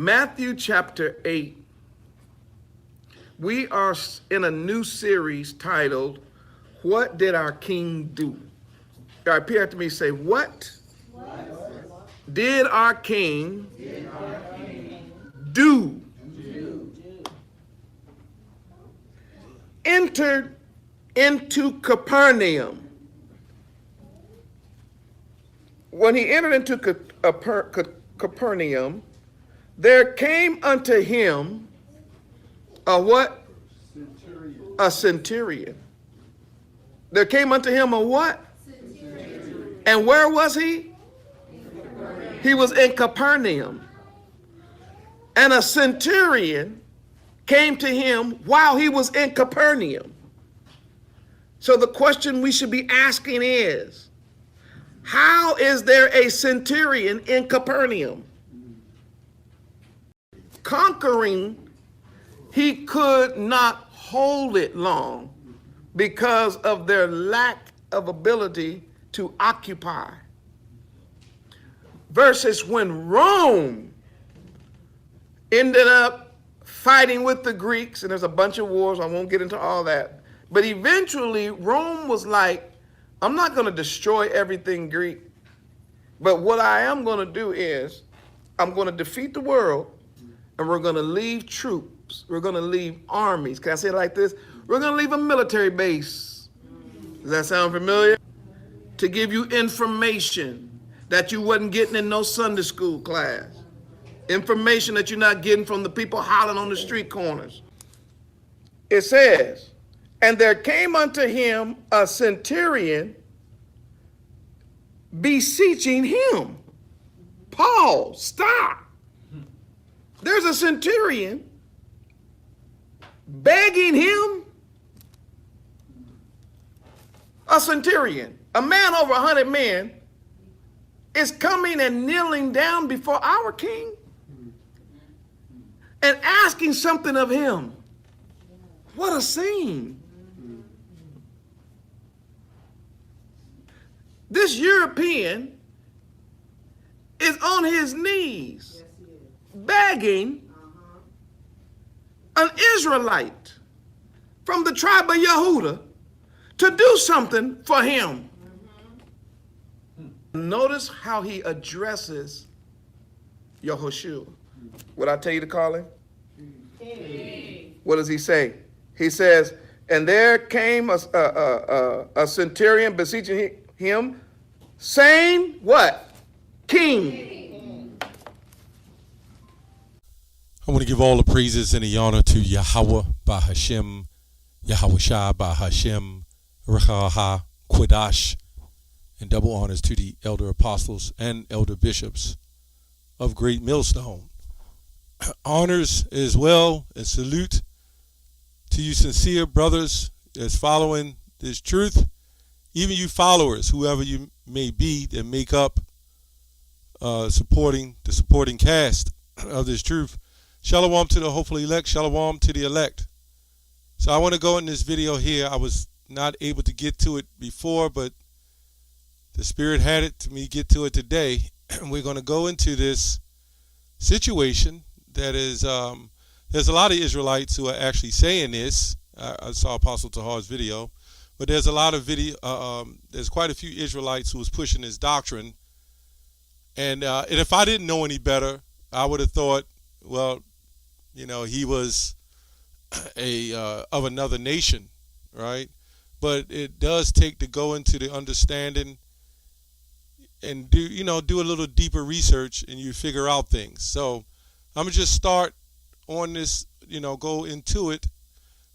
Matthew chapter 8. We are in a new series titled, What Did Our King Do? All right, repeat after me, say, What did our King do? Entered into Capernaum. When he entered into Capernaum, there came unto him a what? Centurion. A centurion. There came unto him a what? Centurion. And where was he? He was in Capernaum. And a centurion came to him while he was in Capernaum. So the question we should be asking is, how is there a centurion in Capernaum? Conquering, he could not hold it long because of their lack of ability to occupy. Versus when Rome ended up fighting with the Greeks, and there's a bunch of wars, I won't get into all that, but eventually Rome was like, I'm not going to destroy everything Greek, but what I am going to do is I'm going to defeat the world, and we're going to leave troops. We're going to leave armies. Can I say it like this? We're going to leave a military base. Does that sound familiar? To give you information that you wasn't getting in no Sunday school class. Information that you're not getting from the people hollering on the street corners. It says, and there came unto him a centurion beseeching him. Paul, stop. There's a centurion begging him. A centurion, a man over 100 men, is coming and kneeling down before our king and asking something of him. What a scene. This European is on his knees begging an Israelite from the tribe of Yehudah to do something for him. Notice how he addresses Yahushua. What I tell you to call him? What does he say? He says, and there came a centurion beseeching him, saying, what? King. I want to give all the praises and the honor to YAHAWAH, BaHa, YAHAWASHI, BaHa, RAWCHAA, QADASH, and double honors to the elder apostles and elder bishops of Great Millstone. Honors as well and salute to you sincere brothers that's following this truth, even you followers, whoever you may be, that make up supporting cast of this truth. Shalom to the hopefully elect, shalom to the elect. So I want to go in this video here. I was not able to get to it before, but the Spirit had it to me get to it today. We're going to go into this situation that is, there's a lot of Israelites who are actually saying this. I saw Apostle Tahar's video, but there's a lot of there's quite a few Israelites who was pushing this doctrine. And if I didn't know any better, I would have thought, well, you know, he was of another nation, right? But it does take to go into the understanding and do a little deeper research, and you figure out things. So I'm gonna just start on this, go into it,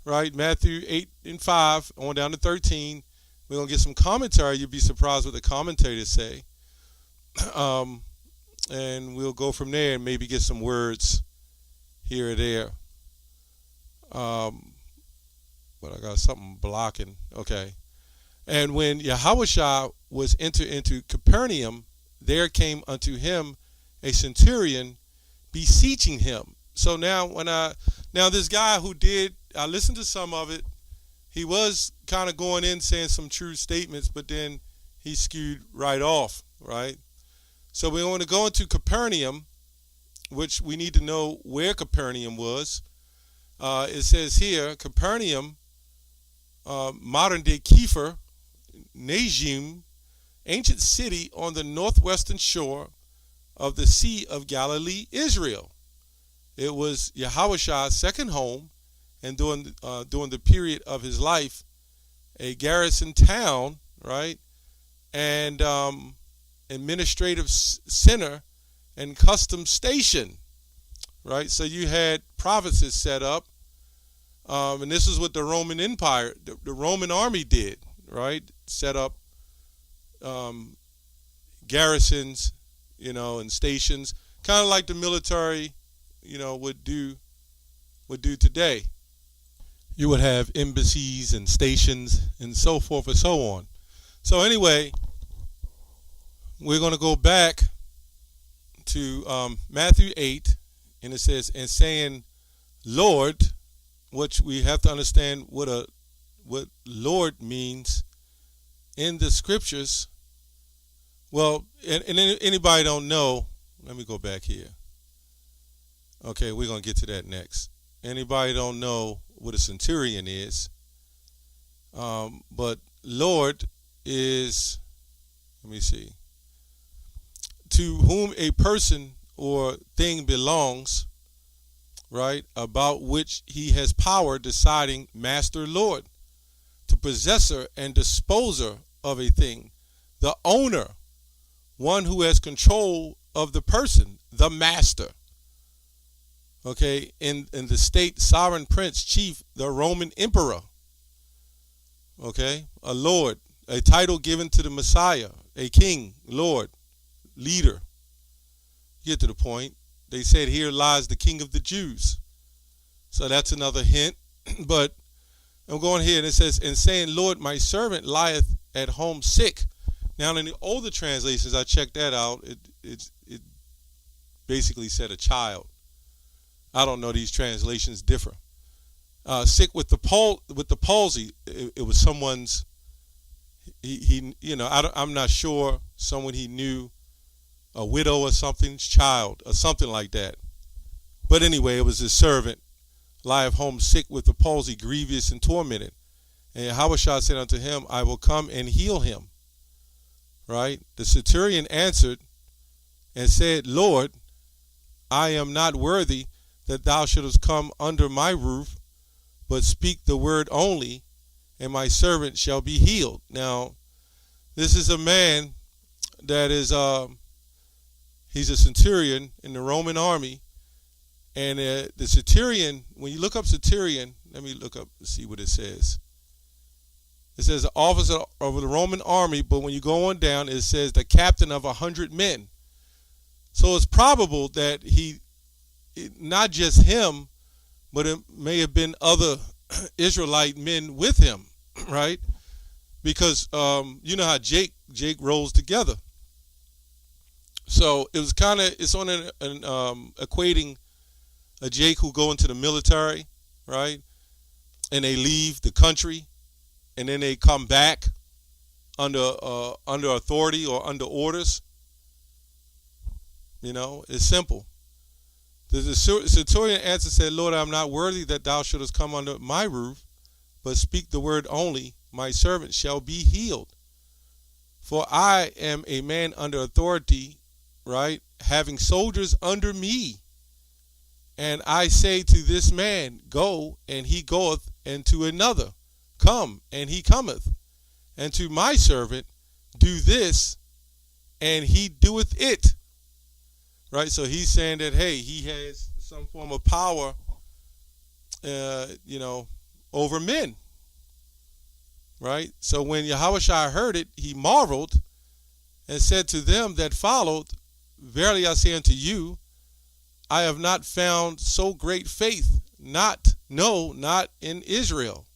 right? Matthew 8 and 5 on down to 13. We're gonna get some commentary. You'll be surprised what the commentators say, and we'll go from there and maybe get some words here or there. But I got something blocking. Okay. And when YAHAWASHI was entered into Capernaum, there came unto him a centurion beseeching him. So now this guy I listened to some of it. He was kind of going in saying some true statements, but then he skewed right off, right? So we want to go into Capernaum, which we need to know where Capernaum was. It says here, Capernaum, modern-day Kiefer, Najim, ancient city on the northwestern shore of the Sea of Galilee, Israel. It was YAHAWASHI's second home, and during the period of his life, a garrison town, right, and administrative center and custom station, right? So you had provinces set up, and this is what the Roman Empire, the Roman army did, right? Set up garrisons, and stations, kind of like the military, would do today. You would have embassies and stations and so forth and so on. So anyway, we're going to go back to Matthew 8, and it says, and saying, Lord, which we have to understand what Lord means in the scriptures. Well, and anybody don't know, let me go back here. Okay, we're going to get to that next. Anybody don't know what a centurion is, but Lord is, let me see, to whom a person or thing belongs, right, about which he has power deciding master, Lord, to possessor and disposer of a thing, the owner, one who has control of the person, the master. Okay, in the state, sovereign prince, chief, the Roman emperor. Okay, a Lord, a title given to the Messiah, a king, Lord, leader. Get to the point. They said, here lies the King of the Jews. So that's another hint. But I'm going here, and it says, and saying, Lord, my servant lieth at home sick. Now, in the older translations, I checked that out. It basically said a child. I don't know, these translations differ. Sick with the palsy. It was someone's. I'm not sure, someone he knew, a widow or something's child or something like that. But anyway, it was his servant, lieth home sick with the palsy, grievous and tormented. And Yahawashi said unto him, I will come and heal him. Right? The centurion answered and said, Lord, I am not worthy that thou shouldest come under my roof, but speak the word only, and my servant shall be healed. Now, this is a man that is, he's a centurion in the Roman army, and the centurion, when you look up centurion, let me look up and see what it says. It says the officer of the Roman army, but when you go on down, it says the captain of 100 men. So it's probable that not just him, but it may have been other Israelite men with him, right? Because you know how Jake rolls together. So it was it's on an equating a Jake who go into the military, right? And they leave the country, and then they come back under authority or under orders. It's simple. The centurion answered and said, Lord, I am not worthy that thou shouldest come under my roof, but speak the word only, my servant shall be healed. For I am a man under authority, right, having soldiers under me. And I say to this man, go, and he goeth, and to another, come, and he cometh. And to my servant, do this, and he doeth it. Right, so he's saying that, hey, he has some form of power, over men. Right, so when Yahawashi heard it, he marveled and said to them that followed, verily I say unto you, I have not found so great faith, not in Israel.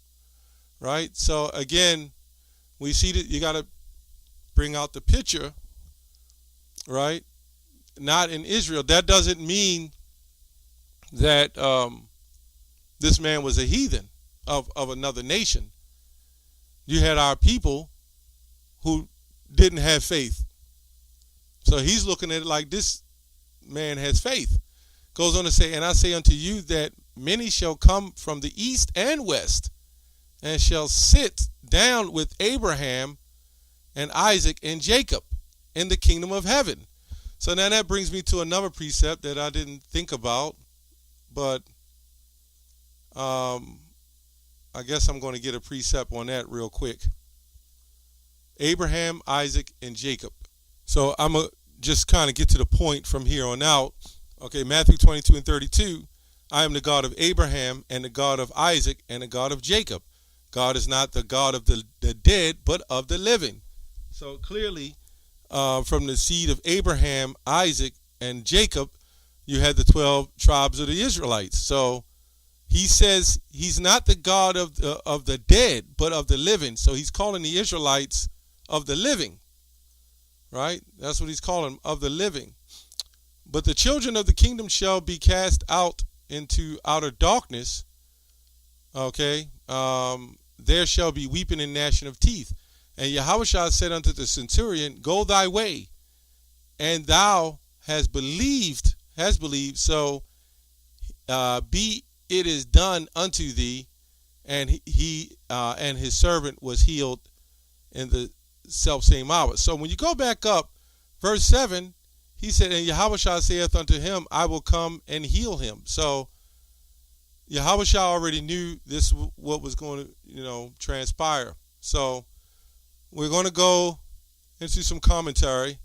Right, so again, we see that you got to bring out the picture, right? Not in Israel. That doesn't mean that this man was a heathen of another nation. You had our people who didn't have faith. So he's looking at it like this man has faith. Goes on to say, and I say unto you that many shall come from the east and west, and shall sit down with Abraham and Isaac and Jacob in the kingdom of heaven. So now that brings me to another precept that I didn't think about, but I guess I'm going to get a precept on that real quick. Abraham, Isaac, and Jacob. So I'm going to just kind of get to the point from here on out. Okay, Matthew 22 and 32. I am the God of Abraham and the God of Isaac and the God of Jacob. God is not the God of the dead, but of the living. So clearly, from the seed of Abraham, Isaac, and Jacob, you had the 12 tribes of the Israelites. So he says he's not the God of the dead, but of the living. So he's calling the Israelites of the living, right? That's what he's calling them, of the living. But the children of the kingdom shall be cast out into outer darkness. Okay, there shall be weeping and gnashing of teeth. And YAHAWASHI said unto the centurion, go thy way, and thou hast believed, so be it is done unto thee. And he and his servant was healed in the selfsame hour. So when you go back up, verse 7, he said, and YAHAWASHI saith unto him, I will come and heal him. So YAHAWASHI already knew this what was going to, transpire. So we're going to go into some commentary.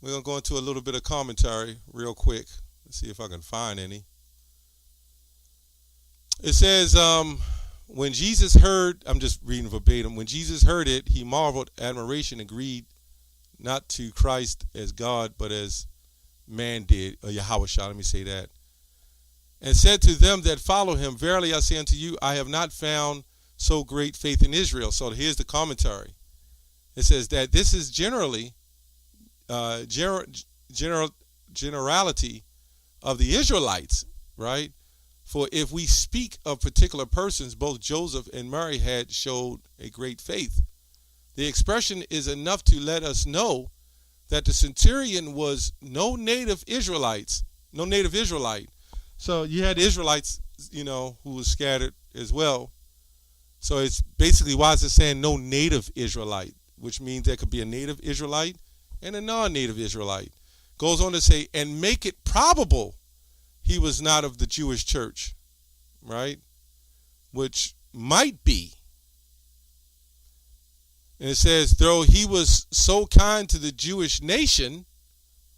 We're going to go into a little bit of commentary real quick. Let's see if I can find any. It says, when Jesus heard, I'm just reading verbatim, when Jesus heard it, he marveled, admiration, agreed not to Christ as God, but as man did, or YAHAWASHI, let me say that. And said to them that follow him, verily I say unto you, I have not found so great faith in Israel. So here's the commentary. It says that this is generally, generality of the Israelites, right? For if we speak of particular persons, both Joseph and Mary had showed a great faith. The expression is enough to let us know that the centurion was no native Israelite. So you had Israelites, who was scattered as well. So it's basically, why is it saying no native Israelite, which means there could be a native Israelite and a non-native Israelite. Goes on to say, and make it probable he was not of the Jewish church, right? Which might be. And it says, though he was so kind to the Jewish nation,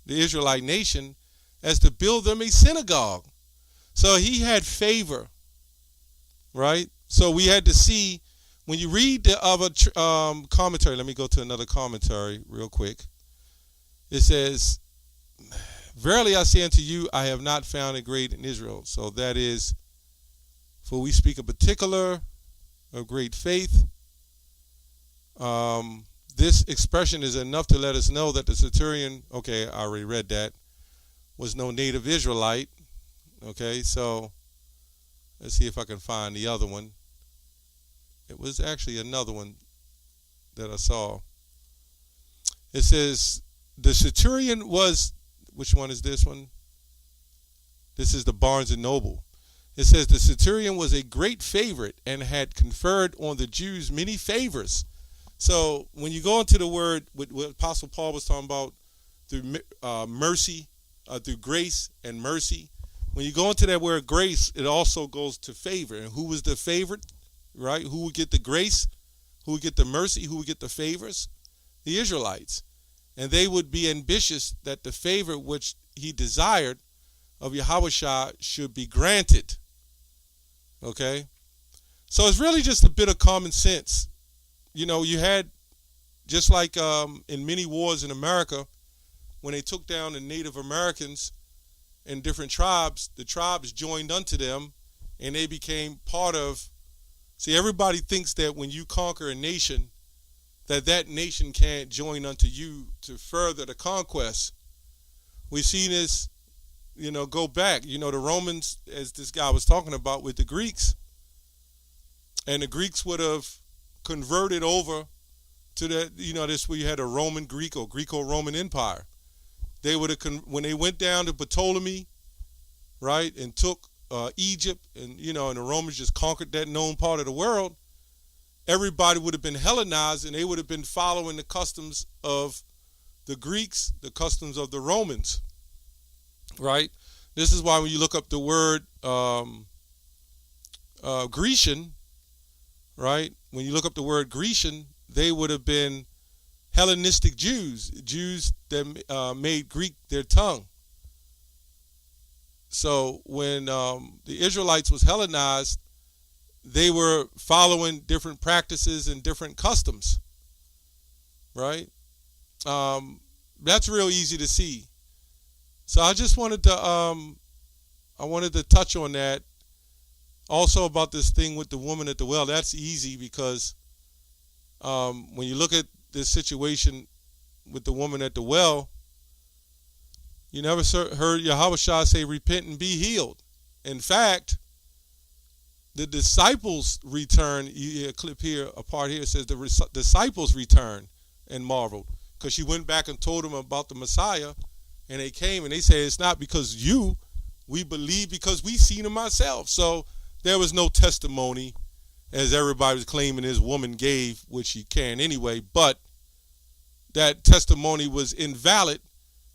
the Israelite nation, as to build them a synagogue. So he had favor, right? So we had to see, when you read the other commentary, let me go to another commentary real quick. It says, verily I say unto you, I have not found a great in Israel. So that is, for we speak a particular of great faith. This expression is enough to let us know that the centurion, okay, I already read that, was no native Israelite. Okay, so let's see if I can find the other one. It was actually another one that I saw. It says, the centurion was, which one is this one? This is the Barnes and Noble. It says, the centurion was a great favorite and had conferred on the Jews many favors. So when you go into the word, what Apostle Paul was talking about, through mercy, through grace and mercy, when you go into that word grace, it also goes to favor. And who was the favorite, right? Who would get the grace? Who would get the mercy? Who would get the favors? The Israelites. And they would be ambitious that the favor which he desired of YAHAWASHI should be granted. Okay? So it's really just a bit of common sense. You had, just like in many wars in America, when they took down the Native Americans and different tribes, the tribes joined unto them, and they became part of. See, everybody thinks that when you conquer a nation, that nation can't join unto you to further the conquest. We've seen this, go back. The Romans, as this guy was talking about with the Greeks, and the Greeks would have converted over to that, this where you had a Roman Greek or Greco-Roman Empire. they would have, when they went down to Ptolemy, right, and took Egypt, and and the Romans just conquered that known part of the world, everybody would have been Hellenized, and they would have been following the customs of the Greeks, the customs of the Romans, right? This is why when you look up the word Grecian, right? When you look up the word Grecian, they would have been Hellenistic Jews, Jews that made Greek their tongue. So when the Israelites was Hellenized, they were following different practices and different customs, right? That's real easy to see. So I just wanted to touch on that. Also about this thing with the woman at the well, that's easy because when you look at this situation with the woman at the well, you never heard YAHAWASHI say, repent and be healed. In fact, the disciples returned. You hear a clip here, a part here, it says the disciples returned and marveled because she went back and told them about the Messiah, and they came and they said, it's not because we believe because we seen him ourselves. So there was no testimony, as everybody was claiming this woman gave, which she can anyway, but that testimony was invalid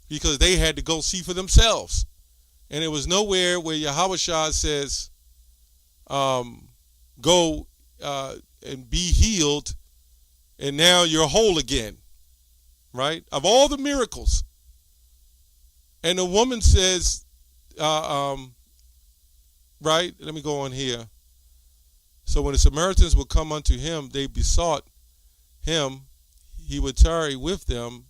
because they had to go see for themselves. And it was nowhere where YAHAWASHI says, go and be healed, and now you're whole again, right? Of all the miracles. And the woman says, right, let me go on here. So when the Samaritans would come unto him, they besought him, he would tarry with them,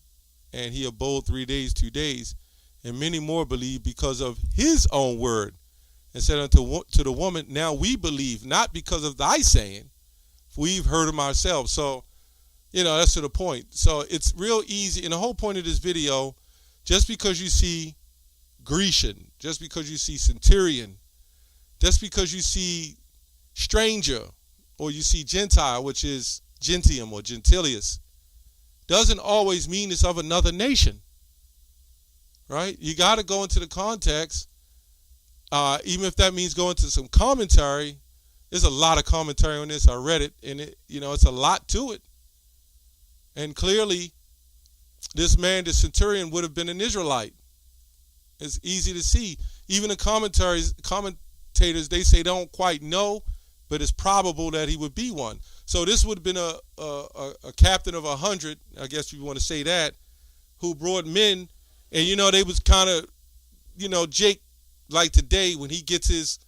and he abode 3 days, 2 days. And many more believed because of his own word. And said unto the woman, now we believe, not because of thy saying, for we've heard him ourselves. So, that's to the point. So it's real easy. And the whole point of this video, just because you see Grecian, just because you see Centurion, just because you see stranger, or you see Gentile, which is Gentium or Gentilius, doesn't always mean it's of another nation, right? You got to go into the context, even if that means going to some commentary. There's a lot of commentary on this. I read it, and it's a lot to it. And clearly, this man, the Centurion, would have been an Israelite. It's easy to see. Even the commentators, they say they don't quite know, but it's probable that he would be one. So this would have been a captain of 100, I guess you want to say that, who brought men, and they was kind of, Jake, like today, when he gets his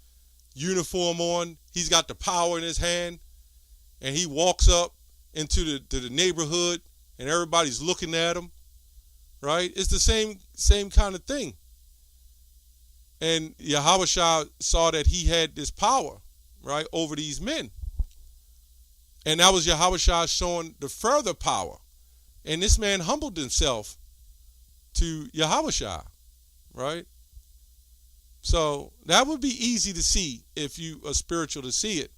uniform on, he's got the power in his hand, and he walks up into the neighborhood, and everybody's looking at him, right? It's the same kind of thing. And YAHAWASHI saw that he had this power, right, over these men. And that was YAHAWASHI showing the further power. And this man humbled himself to YAHAWASHI, right? So that would be easy to see if you are spiritual to see it.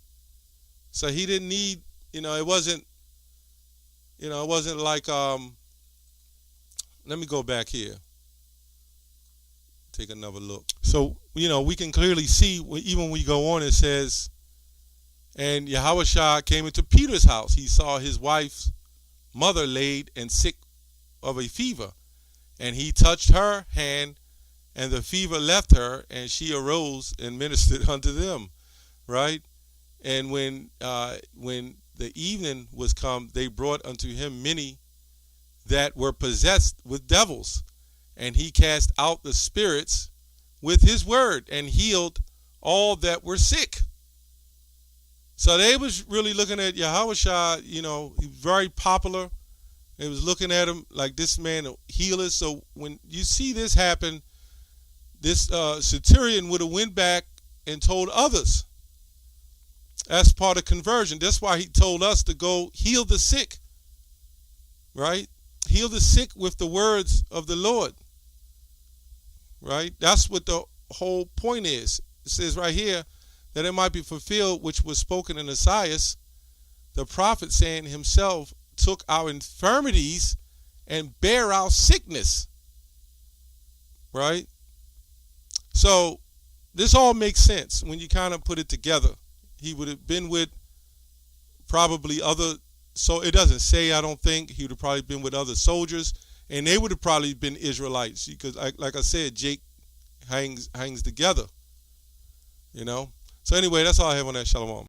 So he didn't need, it wasn't like, let me go back here. Take another look. So, we can clearly see, even when we go on, it says, and YAHAWASHI came into Peter's house. He saw his wife's mother laid and sick of a fever. And he touched her hand, and the fever left her, and she arose and ministered unto them. Right? And when the evening was come, they brought unto him many that were possessed with devils. And he cast out the spirits with his word and healed all that were sick. So they was really looking at YAHAWASHI, he was very popular. They was looking at him like this man a healer. So when you see this happen, this Centurion would have went back and told others. That's part of conversion. That's why he told us to go heal the sick, right? Heal the sick with the words of the Lord, right? That's what the whole point is. It says right here that it might be fulfilled, which was spoken in Isaiah, the prophet, saying himself took our infirmities and bare our sickness. right? So this all makes sense when you kind of put it together. He would have been with probably other, so it doesn't say, I don't think. He would have probably been with other soldiers, and they would have probably been Israelites, because like I said, Jake hangs together, you know. So anyway, that's all I have on that. Shalom.